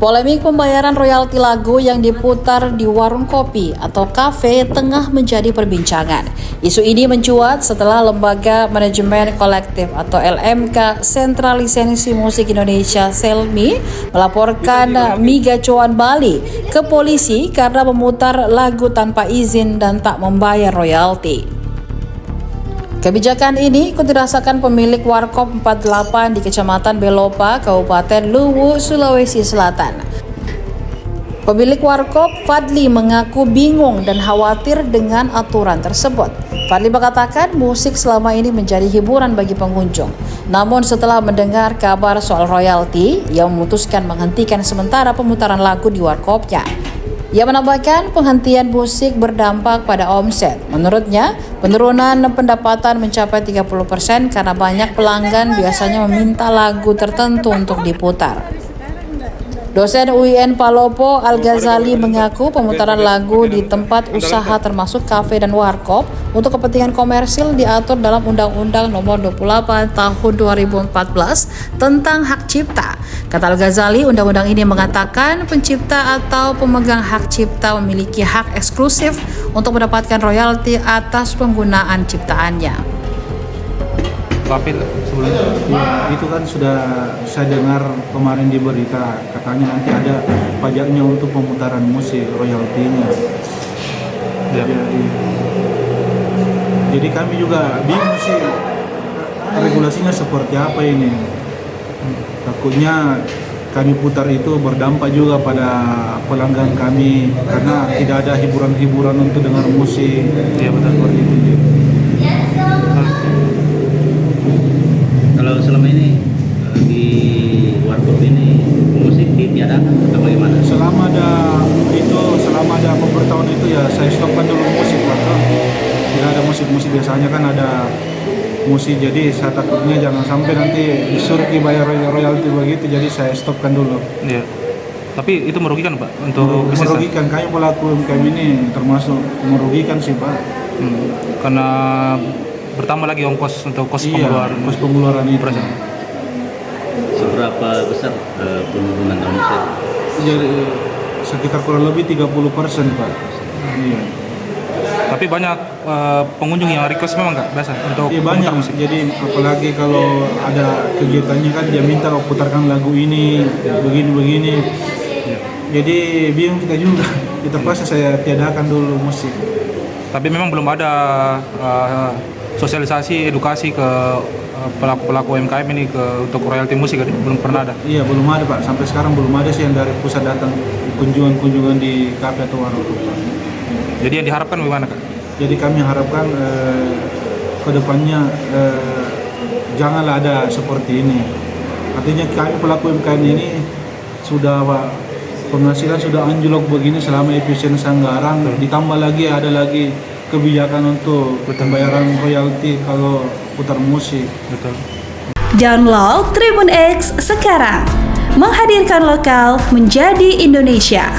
Polemik pembayaran royalti lagu yang diputar di warung kopi atau kafe tengah menjadi perbincangan. Isu ini mencuat setelah Lembaga Manajemen Kolektif atau LMK Sentra Lisensi Musik Indonesia (SELMI) melaporkan Miga Cuan Bali ke polisi karena memutar lagu tanpa izin dan tak membayar royalti. Kebijakan ini ikut dirasakan pemilik Warkop 48 di Kecamatan Belopa, Kabupaten Luwu, Sulawesi Selatan. Pemilik Warkop, Fadli, mengaku bingung dan khawatir dengan aturan tersebut. Fadli mengatakan musik selama ini menjadi hiburan bagi pengunjung. Namun setelah mendengar kabar soal royalti, ia memutuskan menghentikan sementara pemutaran lagu di warkopnya. Ia menambahkan penghentian musik berdampak pada omset. Menurutnya, penurunan pendapatan mencapai 30% karena banyak pelanggan biasanya meminta lagu tertentu untuk diputar. Dosen UIN Palopo Al-Ghazali mengaku pemutaran lagu di tempat usaha termasuk kafe dan warkop untuk kepentingan komersil diatur dalam Undang-Undang Nomor 28 Tahun 2014 tentang hak cipta. Kata Al-Ghazali, undang-undang ini mengatakan pencipta atau pemegang hak cipta memiliki hak eksklusif untuk mendapatkan royalti atas penggunaan ciptaannya. Tapi sebelumnya itu kan sudah saya dengar kemarin di berita, katanya nanti ada pajaknya untuk pemutaran musik, royaltinya. ya. Jadi kami juga bingung sih regulasinya seperti apa ini. Takutnya kami putar itu berdampak juga pada pelanggan kami karena tidak ada hiburan-hiburan untuk dengar musik. Iya betul. Seperti itu. Kalau selama ini di warkop ini musik ditiadakan atau bagaimana? Selama ada pemberitahuan itu ya saya stopkan dulu musik Pak. Tidak ada musik biasanya kan ada musik, jadi saya takutnya jangan sampai nanti disuruh bayar royalti begitu, jadi saya stopkan dulu. Iya. Tapi itu merugikan Pak untuk bisnis. Merugikan, kami pelaku UMKM ini termasuk merugikan sih Pak. Karena bertambah lagi ongkos untuk kos pengeluaran itu. Seberapa besar penurunan omset? Jadi sekitar kurang lebih 30% Pak. Iya. Tapi banyak pengunjung yang request memang nggak biasa untuk Iya banyak. musik. Jadi apalagi kalau ada kegiatannya kan dia minta putarkan lagu ini begini. Ya. Jadi bingung kita juga. Kita pasti saya tiadakan dulu musik. Tapi memang belum ada sosialisasi edukasi ke pelaku-pelaku UMKM ini untuk royalti musik, belum pernah ada. Iya belum ada Pak. Sampai sekarang belum ada sih yang dari pusat datang kunjungan di kafe atau warung. Jadi yang diharapkan bagaimana Kak? Jadi kami harapkan ke depannya janganlah ada seperti ini. Artinya kami pelaku UMKM ini sudah penghasilan sudah anjlok begini selama efisiensi anggaran, ditambah lagi ada lagi kebijakan untuk pembayaran royalti kalau putar musik. Betul. Download Tribun X sekarang, menghadirkan lokal menjadi Indonesia.